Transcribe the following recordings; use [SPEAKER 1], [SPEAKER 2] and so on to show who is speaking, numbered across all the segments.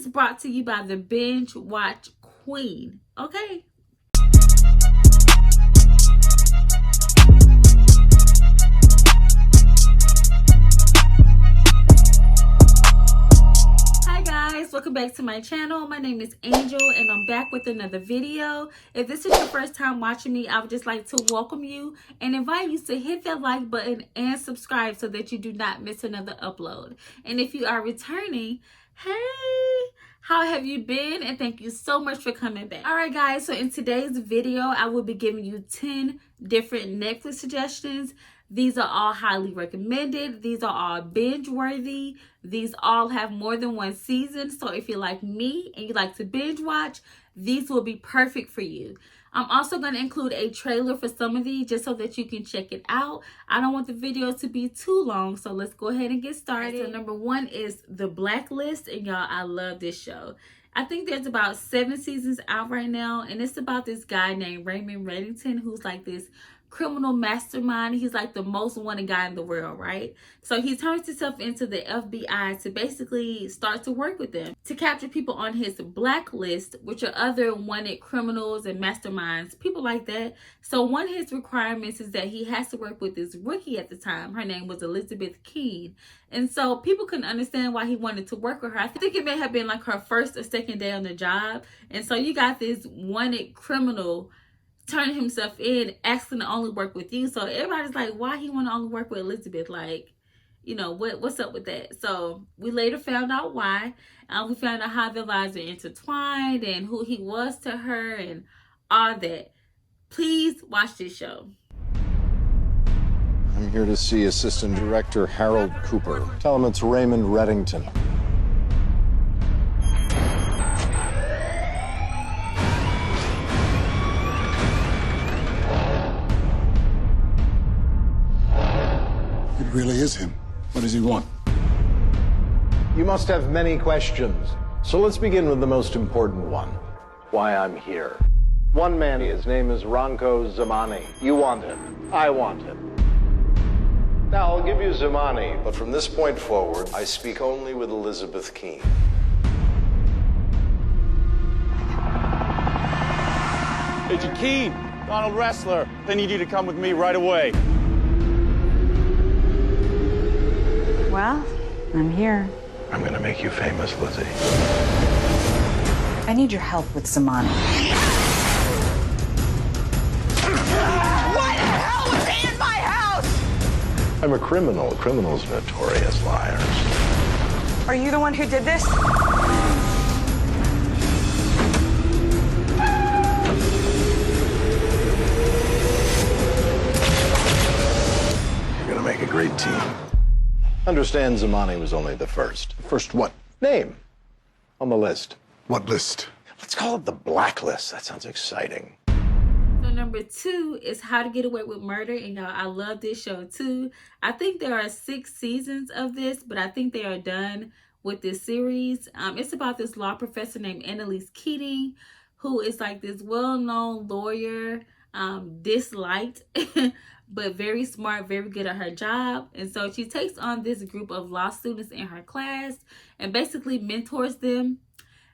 [SPEAKER 1] is brought to you by the Binge Watch Queen. Okay. Welcome back to my channel. My name is Angel and I'm back with another video. If this is your first time watching me, I would just like to welcome you and invite you to hit that like button and subscribe so that you do not miss another upload. And if you are returning, hey, how have you been? And thank you so much for coming back. All right, guys, so in today's video, I will be giving you 10 different Netflix suggestions. These are all highly recommended. These are all binge worthy. These all have more than one season. So if you're like me and you like to binge watch, these will be perfect for you. I'm also going to include a trailer for some of these just so that you can check it out. I don't want the video to be too long, so let's go ahead and get started. So number one is The Blacklist, and y'all, I love this show. I think there's about 7 seasons out right now, and it's about this guy named Raymond Reddington who's like this criminal mastermind. He's like the most wanted guy in the world, right? So he turns himself into the FBI to basically start to work with them to capture people on his blacklist, which are other wanted criminals and masterminds, people like that. So one of his requirements is that he has to work with this rookie at the time. Her name was Elizabeth Keene. And so people couldn't understand why he wanted to work with her. I think it may have been like her first or second day on the job. And so you got this wanted criminal turning himself in, asking to only work with you. So everybody's like, why he want to only work with Elizabeth? Like, you know, what's up with that? So we later found out why. We found out how their lives are intertwined and who he was to her and all that. Please watch this show.
[SPEAKER 2] I'm here to see Assistant Director Harold Cooper. Tell him it's Raymond Reddington.
[SPEAKER 3] It really is him. What does he want?
[SPEAKER 2] You must have many questions. So let's begin with the most important one. Why I'm here. One man, his name is Ranko Zamani. You want him. I want him. Now, I'll give you Zamani, but from this point forward, I speak only with Elizabeth Keene.
[SPEAKER 4] Agent Keene, Donald Wrestler. They need you to come with me right away.
[SPEAKER 5] Well, I'm here.
[SPEAKER 2] I'm gonna make you famous, Lizzie.
[SPEAKER 5] I need your help with Zamani.
[SPEAKER 6] What the hell was he in my house?
[SPEAKER 2] I'm a criminal. Criminals are notorious liars.
[SPEAKER 5] Are you the one who did this?
[SPEAKER 2] You're gonna make a great team. Understand Zamani was only the first.
[SPEAKER 3] First what?
[SPEAKER 2] Name on the list.
[SPEAKER 3] What list?
[SPEAKER 2] Let's call it the Blacklist. That sounds exciting.
[SPEAKER 1] So number 2 is How to Get Away with Murder. And y'all, I love this show too. I think there are 6 seasons of this, but I think they are done with this series. It's about this law professor named Annalise Keating, who is like this well-known lawyer, disliked, but very smart, very good at her job. And so she takes on this group of law students in her class and basically mentors them.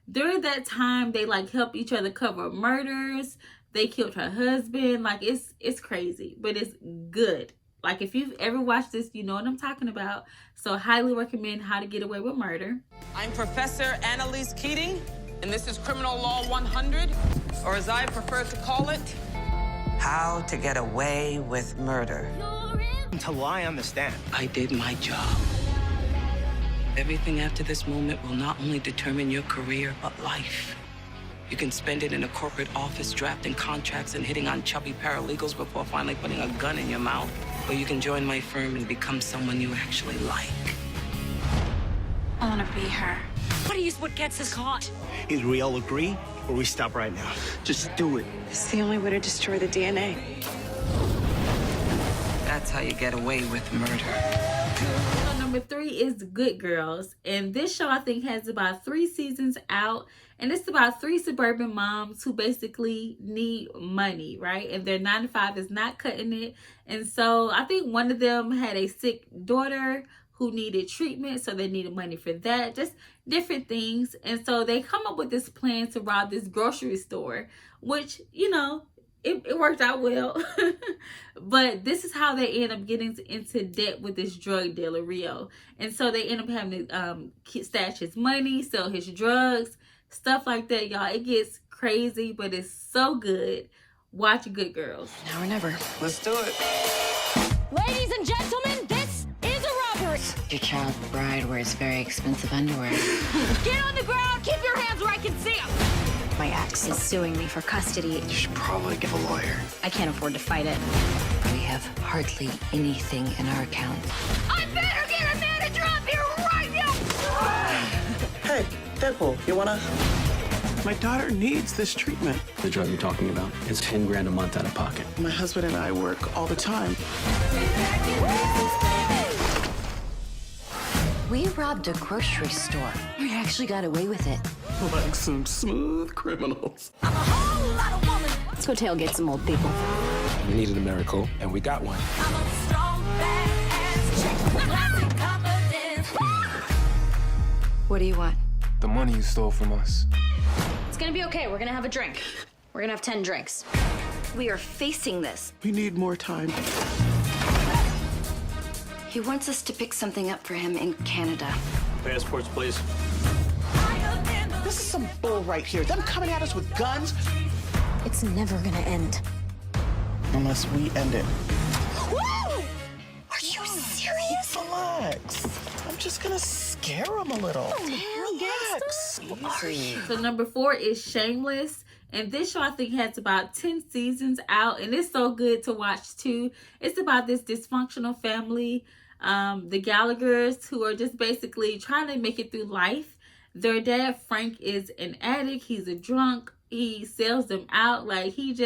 [SPEAKER 1] During that time, they like help each other cover murders. They killed her husband. Like it's crazy, but it's good. Like if you've ever watched this, you know what I'm talking about. So highly recommend How to Get Away with Murder.
[SPEAKER 6] I'm Professor Annalise Keating, and this is Criminal Law 100, or as I prefer to call it, How to Get Away with Murder.
[SPEAKER 7] To lie on the stand.
[SPEAKER 6] I did my job. Everything after this moment will not only determine your career, but life. You can spend it in a corporate office drafting contracts and hitting on chubby paralegals before finally putting a gun in your mouth. Or you can join my firm and become someone you actually like.
[SPEAKER 8] I want to be her. What gets us caught?
[SPEAKER 7] Either we all agree, or we stop right now. Just do it.
[SPEAKER 8] It's the only way to destroy the DNA.
[SPEAKER 6] That's how you get away with murder.
[SPEAKER 1] So number 3 is Good Girls. And this show, I think, has about 3 seasons out. And it's about 3 suburban moms who basically need money, right? And their 9-to-5 is not cutting it. And so I think one of them had a sick daughter who needed treatment, so they needed money for that, just different things. And so they come up with this plan to rob this grocery store, which, you know, it worked out well. But this is how they end up getting into debt with this drug dealer, Rio. And so they end up having to stash his money, sell his drugs, stuff like that, y'all. It gets crazy, but it's so good. Watch Good Girls.
[SPEAKER 6] Now or never.
[SPEAKER 7] Let's do it.
[SPEAKER 8] Ladies and gentlemen, this is a robbery.
[SPEAKER 5] Your child bride wears very expensive underwear.
[SPEAKER 8] Get on the ground. Keep your hands where I can see them.
[SPEAKER 9] My ex is suing me for custody.
[SPEAKER 7] You should probably get a lawyer.
[SPEAKER 9] I can't afford to fight it.
[SPEAKER 5] We have hardly anything in our account.
[SPEAKER 8] I better get a manager up here right now.
[SPEAKER 10] Hey, Deadpool, you wanna?
[SPEAKER 7] My daughter needs this treatment.
[SPEAKER 11] The drug you're talking about, it's 10 grand a month out of pocket.
[SPEAKER 10] My husband and I work all the time.
[SPEAKER 5] We robbed a grocery store. We actually got away with it.
[SPEAKER 10] Like some smooth criminals.
[SPEAKER 8] I'm a whole lot of woman.
[SPEAKER 9] Let's go tailgate some old people.
[SPEAKER 11] We needed a miracle, and we got one.
[SPEAKER 8] I'm a strong, badass chick. Classic confidence.
[SPEAKER 5] What do you want?
[SPEAKER 11] The money you stole from us.
[SPEAKER 9] It's gonna be okay. We're gonna have a drink. We're gonna have 10 drinks. We are facing this.
[SPEAKER 10] We need more time.
[SPEAKER 5] He wants us to pick something up for him in Canada.
[SPEAKER 7] Passports, please.
[SPEAKER 10] This is some bull right here. Them coming at us with guns.
[SPEAKER 9] It's never gonna end.
[SPEAKER 10] Unless we end it.
[SPEAKER 5] Woo! Are you serious?
[SPEAKER 10] Relax. I'm just gonna scare him a little. Relax. Easy.
[SPEAKER 1] So number 4 is Shameless. And this show, I think, has about 10 seasons out. And it's so good to watch, too. It's about this dysfunctional family, the Gallaghers, who are just basically trying to make it through life. Their dad, Frank, is an addict. He's a drunk. He sells them out. Like, he's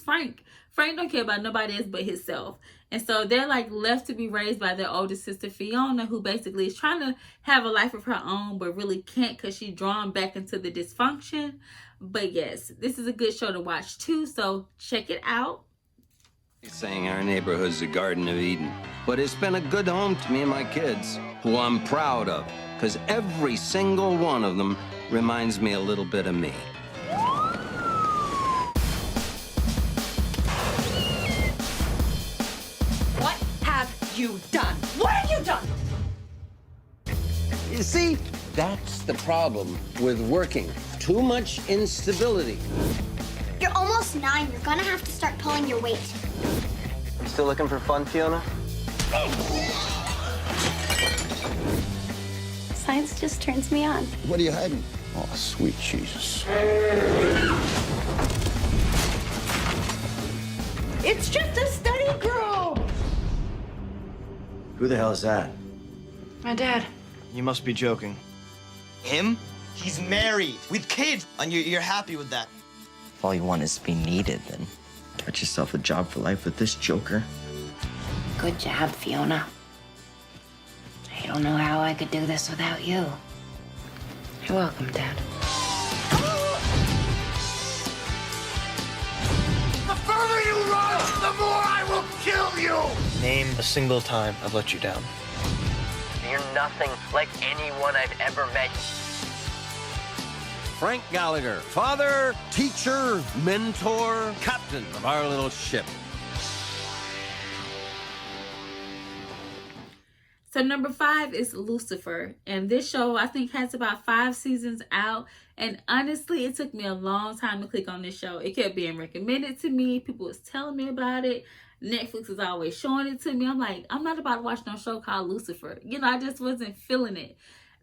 [SPEAKER 1] Frank. Frank don't care about nobody else but himself. And so they're like left to be raised by their older sister, Fiona, who basically is trying to have a life of her own, but really can't because she's drawn back into the dysfunction. But yes, this is a good show to watch too, so check it out.
[SPEAKER 12] Saying our neighborhood's the Garden of Eden, but it's been a good home to me and my kids, who I'm proud of, because every single one of them reminds me a little bit of me.
[SPEAKER 8] What have you done? What have you done?
[SPEAKER 12] You see, that's the problem with working. Too much instability.
[SPEAKER 13] You're almost 9. You're gonna have to start pulling your weight.
[SPEAKER 7] You still looking for fun, Fiona?
[SPEAKER 13] Science just turns me on.
[SPEAKER 3] What are you hiding? Oh, sweet Jesus.
[SPEAKER 10] It's just a study group.
[SPEAKER 7] Who the hell is that?
[SPEAKER 5] My dad.
[SPEAKER 7] You must be joking.
[SPEAKER 14] Him? He's married with kids, and you're happy with that.
[SPEAKER 15] If all you want is to be needed, then get yourself a job for life with this joker.
[SPEAKER 5] Good job, Fiona. I don't know how I could do this without you. You're welcome, Dad.
[SPEAKER 14] The further you run, the more I will kill you!
[SPEAKER 7] Name a single time I've let you down.
[SPEAKER 15] You're nothing like anyone I've ever met.
[SPEAKER 12] Frank Gallagher, father, teacher, mentor, captain of our little ship.
[SPEAKER 1] So number 5 is Lucifer. And this show, I think, has about 5 seasons out. And honestly, it took me a long time to click on this show. It kept being recommended to me. People was telling me about it. Netflix is always showing it to me. I'm like, I'm not about to watch no show called Lucifer. You know, I just wasn't feeling it.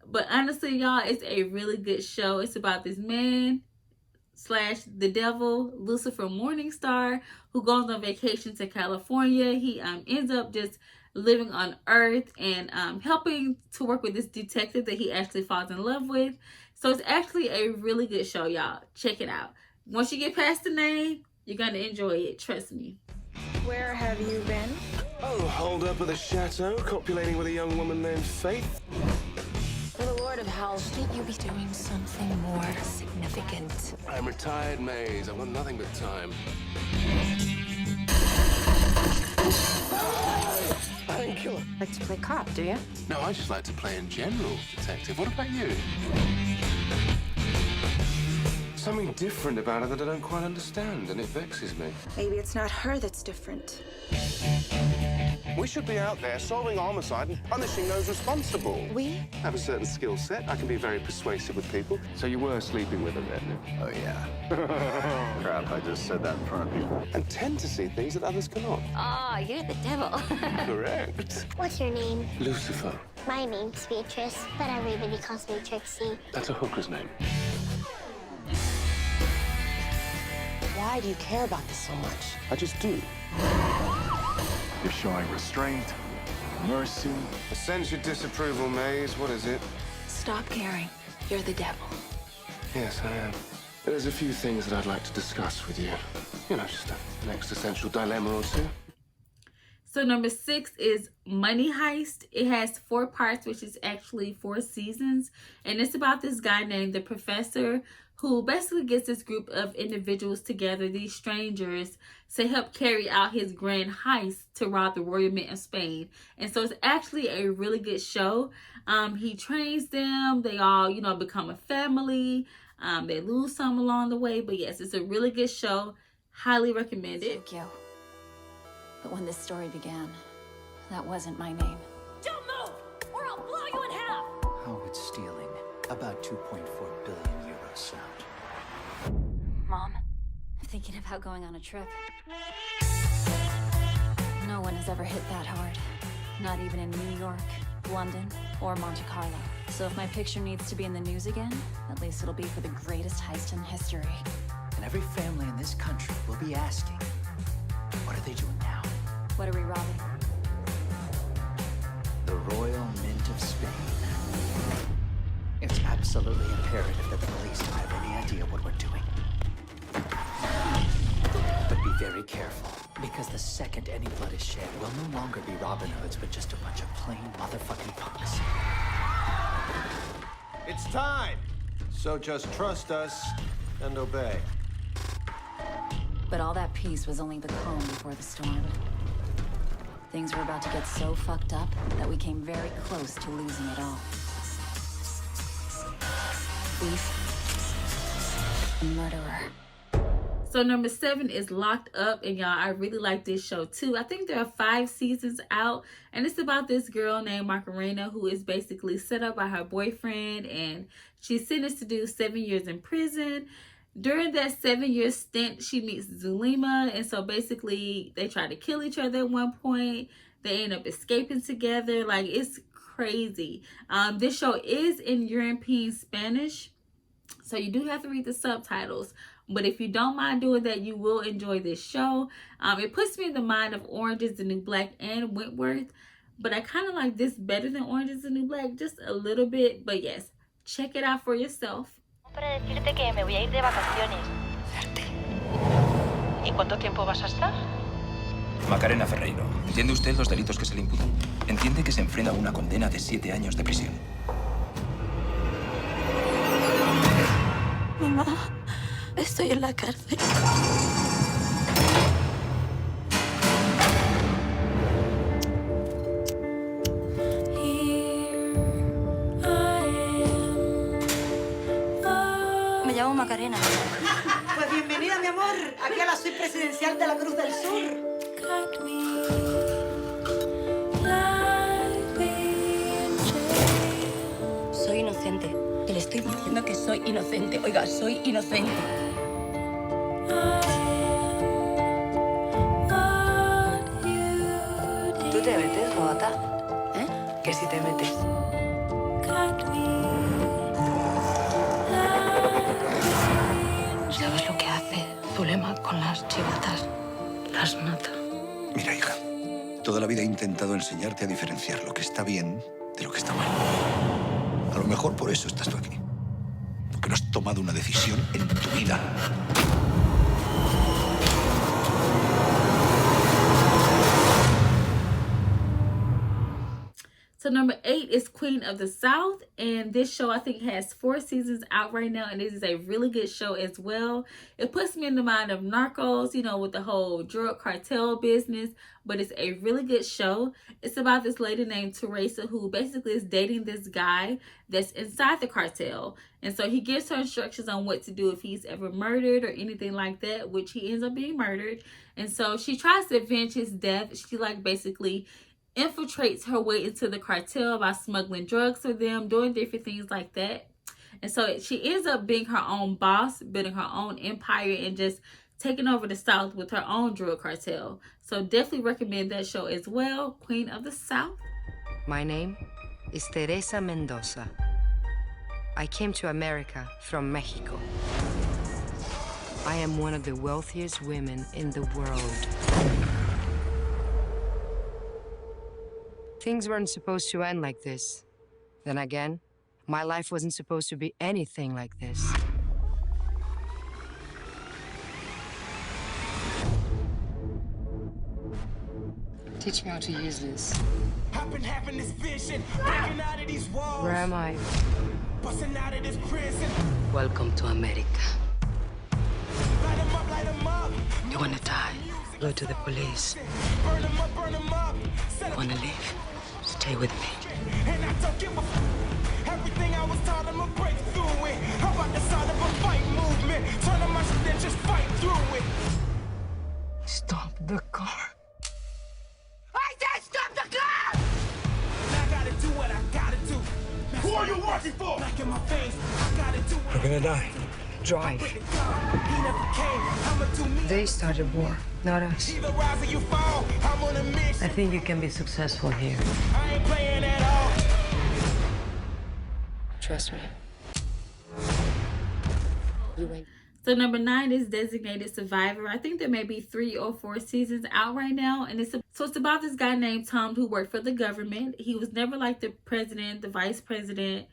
[SPEAKER 1] But honestly, y'all, it's a really good show. It's about this man / the devil, Lucifer Morningstar, who goes on vacation to California. He ends up just living on Earth and helping to work with this detective that he actually falls in love with. So it's actually a really good show, y'all. Check it out. Once you get past the name, you're going to enjoy it. Trust me.
[SPEAKER 5] Where have you been?
[SPEAKER 16] Oh, holed up at the chateau, copulating with a young woman named Faith.
[SPEAKER 5] For the Lord of Hell, shouldn't you be doing something more significant?
[SPEAKER 16] I'm retired, Maze. I've got nothing but time. Thank killer.
[SPEAKER 17] Like to play cop, do you?
[SPEAKER 11] No, I just like to play in general, detective. What about you? Something different about her that I don't quite understand, and it vexes me.
[SPEAKER 17] Maybe it's not her that's different.
[SPEAKER 16] We should be out there solving homicide and punishing those responsible.
[SPEAKER 17] We?
[SPEAKER 16] Have a certain skill set. I can be very persuasive with people.
[SPEAKER 11] So you were sleeping with her then?
[SPEAKER 2] Oh, yeah. Crap, I just said that in front of people.
[SPEAKER 16] And tend to see things that others cannot.
[SPEAKER 5] Oh, you're the devil.
[SPEAKER 16] Correct.
[SPEAKER 13] What's your name?
[SPEAKER 11] Lucifer.
[SPEAKER 13] My name's Beatrice, but everybody calls me Trixie.
[SPEAKER 11] That's a hooker's name.
[SPEAKER 17] Why do you care about this so much?
[SPEAKER 16] I just do.
[SPEAKER 3] You're showing restraint, mercy.
[SPEAKER 16] I sense your disapproval, Maze. What is it?
[SPEAKER 6] Stop caring. You're the devil.
[SPEAKER 11] Yes, I am. There's a few things that I'd like to discuss with you. You know, just an existential dilemma or two.
[SPEAKER 1] So number 6 is Money Heist. It has 4 parts, which is actually 4 seasons. And it's about this guy named the Professor, who basically gets this group of individuals together, these strangers, to help carry out his grand heist to rob the royal mint of Spain. And so it's actually a really good show. He trains them. They all, you know, become a family. They lose some along the way. But yes, it's a really good show. Highly recommend it.
[SPEAKER 8] Thank you. But when this story began, that wasn't my name.
[SPEAKER 9] Don't move, or I'll blow you in half!
[SPEAKER 18] How would stealing about 2.4 billion euros sound?
[SPEAKER 8] Mom, I'm thinking about going on a trip. No one has ever hit that hard. Not even in New York, London, or Monte Carlo. So if my picture needs to be in the news again, at least it'll be for the greatest heist in history.
[SPEAKER 18] And every family in this country will be asking, what are they doing now?
[SPEAKER 8] What are we robbing?
[SPEAKER 18] The Royal Mint of Spain. It's absolutely imperative that the police don't have any idea what we're doing. But be very careful, because the second any blood is shed, we'll no longer be Robin Hoods, but just a bunch of plain motherfucking punks.
[SPEAKER 19] It's time! So just trust us and obey.
[SPEAKER 8] But all that peace was only the calm before the storm. Things were about to get so fucked up that we came very close to losing it all. Thief. Murderer.
[SPEAKER 1] So number 7 is Locked Up, and y'all, I really like this show too. I think there are 5 seasons out, and it's about this girl named Macarena who is basically set up by her boyfriend, and she's sentenced to do 7 years in prison. During that 7-year stint, she meets Zulema, and so basically they try to kill each other at one point. They end up escaping together. Like, it's crazy. This show is in European Spanish, so you do have to read the subtitles. But if you don't mind doing that, you will enjoy this show. It puts me in the mind of Orange is the New Black and Wentworth, but I kind of like this better than Orange is the New Black, just a little bit. But yes, check it out for yourself.
[SPEAKER 20] Para decirte que me voy a ir de vacaciones. ¿Y cuánto tiempo vas a estar?
[SPEAKER 21] Macarena Ferreiro, ¿entiende usted los delitos que se le imputan? ¿Entiende que se enfrenta a una condena de 7 años de prisión?
[SPEAKER 6] Mamá, estoy en la cárcel.
[SPEAKER 8] Me llamo Macarena.
[SPEAKER 22] Pues bienvenida, mi amor, aquí a la suite presidencial de la Cruz del Sur.
[SPEAKER 6] Soy inocente. Que le estoy diciendo que soy inocente. Oiga, soy inocente.
[SPEAKER 20] ¿Tú te metes, Robata? ¿Eh? Que si te metes.
[SPEAKER 6] ¿Sabes lo que hace Zulema con las chivatas? Las mata.
[SPEAKER 3] Mira, hija, toda la vida he intentado enseñarte a diferenciar lo que está bien de lo que está mal. A lo mejor por eso estás tú aquí. Porque no has tomado una decisión en tu vida.
[SPEAKER 1] So number 8 is Queen of the South, and this show I think has 4 seasons out right now, and it is a really good show as well. It puts me in the mind of Narcos, you know, with the whole drug cartel business, but it's a really good show. It's about this lady named Teresa who basically is dating this guy that's inside the cartel, and so he gives her instructions on what to do if he's ever murdered or anything like that, which he ends up being murdered. And so she tries to avenge his death. She like basically infiltrates her way into the cartel by smuggling drugs for them, doing different things like that. And so she ends up being her own boss, building her own empire, and just taking over the South with her own drug cartel. So definitely recommend that show as well, Queen of the South.
[SPEAKER 4] My name is Teresa Mendoza. I came to America from Mexico. I am one of the wealthiest women in the world. Things weren't supposed to end like this. Then again, my life wasn't supposed to be anything like this. Teach me how to use this. Where am I? Welcome to America. You wanna die? Go to the police. You wanna leave? Stay with me.
[SPEAKER 10] Everything I was taught, I'ma break through it. How about the side of a fight movement? Turn on my shit and just fight through it.
[SPEAKER 4] Stop the car.
[SPEAKER 10] I said stop the car! I gotta do what I gotta do. Who are you working for? Back in my face, I gotta do what
[SPEAKER 4] We're gonna die. Drive. They started war, not us. I think you can be successful here.
[SPEAKER 10] I ain't playing at all.
[SPEAKER 4] Trust me.
[SPEAKER 1] So number 9 is Designated Survivor. I think there may be 3 or 4 seasons out right now, and it's about this guy named Tom who worked for the government. He was never like the president, the vice president,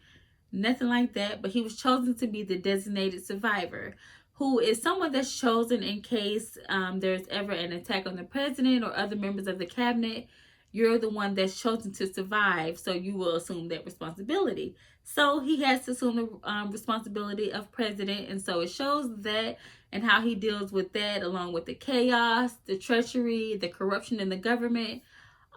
[SPEAKER 1] nothing like that, but he was chosen to be the designated survivor, who is someone that's chosen in case there's ever an attack on the president or other members of the cabinet. You're the one that's chosen to survive, so you will assume that responsibility. So he has to assume the responsibility of president, and so it shows that and how he deals with that, along with the chaos, the treachery, the corruption in the government,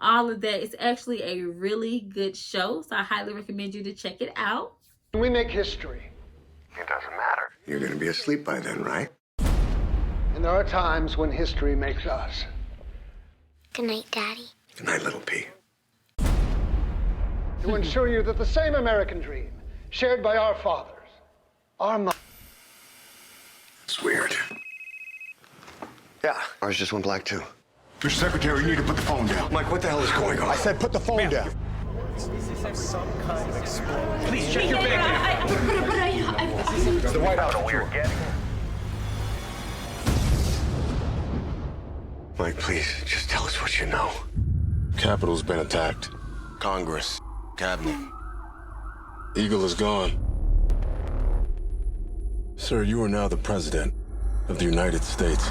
[SPEAKER 1] all of that. It's actually a really good show, so I highly recommend you to check it out.
[SPEAKER 2] When we make history,
[SPEAKER 3] It doesn't matter. You're gonna be asleep by then, right?
[SPEAKER 2] and there are times when history makes us.
[SPEAKER 13] Good night, Daddy.
[SPEAKER 3] Good night, little P.
[SPEAKER 2] To ensure you that the same American dream, shared by our fathers, our mothers.
[SPEAKER 3] It's weird. Yeah, ours just went black too. Mr. Secretary, you need to put the phone down. Mike, what the hell is going on?
[SPEAKER 2] I said put the phone down.
[SPEAKER 7] Some kind of explosion. Please check your bag.
[SPEAKER 3] The White House. We're getting. Mike, please, just tell us what you know.
[SPEAKER 11] Capitol's been attacked. Congress, cabinet. Eagle is gone. Sir, you are now the president of the United States.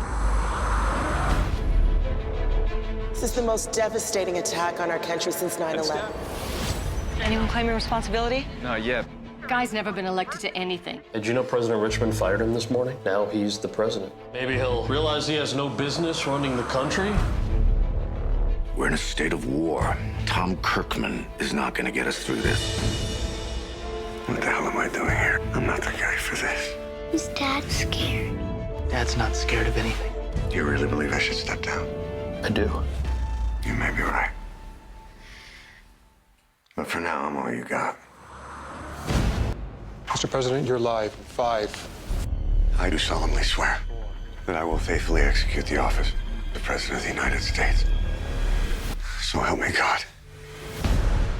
[SPEAKER 17] This is the most devastating attack on our country since 9/11.
[SPEAKER 9] Anyone claiming responsibility?
[SPEAKER 23] Not yet.
[SPEAKER 9] Guy's never been elected to anything.
[SPEAKER 24] Did you know President Richmond fired him this morning? Now he's the president. Maybe he'll realize he has no business running the country.
[SPEAKER 3] We're in a state of war. Tom Kirkman is not gonna get us through this. What the hell am I doing here? I'm not the guy for this.
[SPEAKER 13] Is Dad scared?
[SPEAKER 18] Dad's not scared of anything.
[SPEAKER 3] Do you really believe I should step down?
[SPEAKER 24] I do.
[SPEAKER 3] You may be right. But for now, I'm all you got.
[SPEAKER 11] Mr. President, you're live. 5.
[SPEAKER 3] I do solemnly swear that I will faithfully execute the office of the President of the United States. So help me God.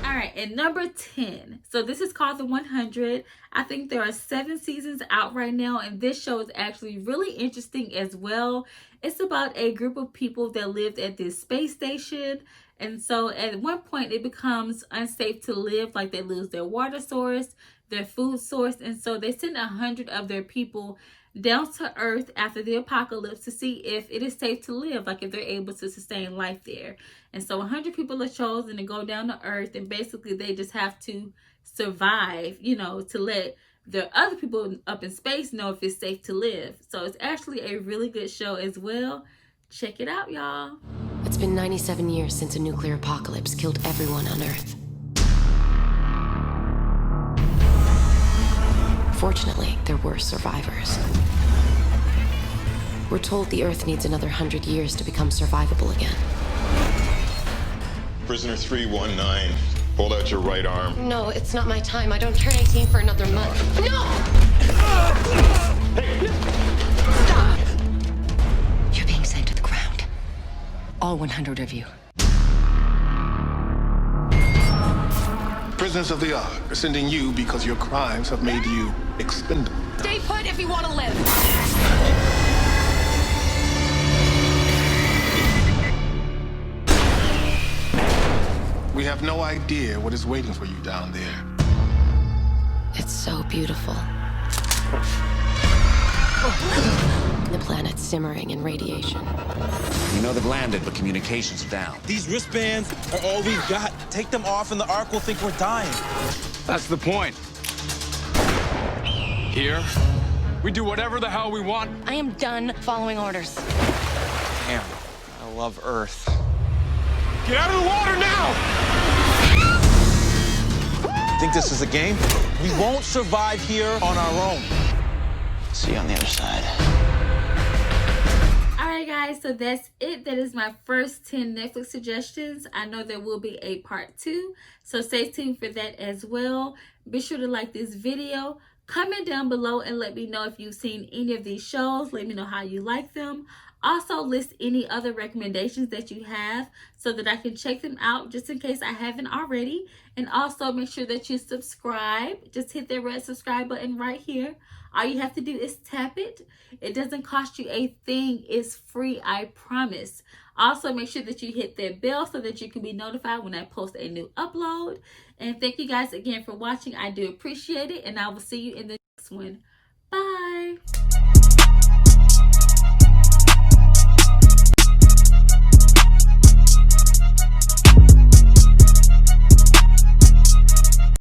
[SPEAKER 1] All right, and number 10. So this is called The 100. I think there are 7 seasons out right now, and this show is actually really interesting as well. It's about a group of people that lived at this space station, and so at one point it becomes unsafe to live, like they lose their water source. their food source. And so they sent 100 of their people down to Earth after the apocalypse to see if it is safe to live, like if they're able to sustain life there. And so 100 people are chosen to go down to Earth, and basically they just have to survive, you know, to let the other people up in space know if it's safe to live. So it's actually a really good show as well. Check it out, y'all.
[SPEAKER 12] It's been 97 years since a nuclear apocalypse killed everyone on Earth. Fortunately, there were survivors. We're told the Earth needs another 100 years to become survivable again.
[SPEAKER 14] Prisoner 319, hold out your right arm.
[SPEAKER 12] No, it's not my time. I don't turn 18 for another month. No! Stop! You're being sent to the ground. All 100 of you.
[SPEAKER 11] Prisoners of the Ark are sending you because your crimes have made you expendable.
[SPEAKER 12] Stay put if you want to live.
[SPEAKER 11] We have no idea what is waiting for you down there.
[SPEAKER 12] It's so beautiful. The planet's simmering in radiation.
[SPEAKER 15] You know they've landed, but communications are down.
[SPEAKER 7] These wristbands are all we've got. Take them off and the Ark will think we're dying.
[SPEAKER 23] That's the point. Here, we do whatever the hell we want.
[SPEAKER 12] I am done following orders.
[SPEAKER 7] Damn, I love Earth.
[SPEAKER 23] Get out of the water now!
[SPEAKER 7] Think this is a game? We won't survive here on our own. See you on the other side.
[SPEAKER 1] Alright guys, so that's it. That is my first 10 Netflix suggestions. I know there will be a part 2, so stay tuned for that as well. Be sure to like this video. Comment down below and let me know if you've seen any of these shows. Let me know how you like them. Also, list any other recommendations that you have so that I can check them out just in case I haven't already. And also make sure that you subscribe. Just hit that red subscribe button right here. All you have to do is tap it. It doesn't cost you a thing. It's free, I promise. Also, make sure that you hit that bell so that you can be notified when I post a new upload. And thank you guys again for watching. I do appreciate it. And I will see you in the next one.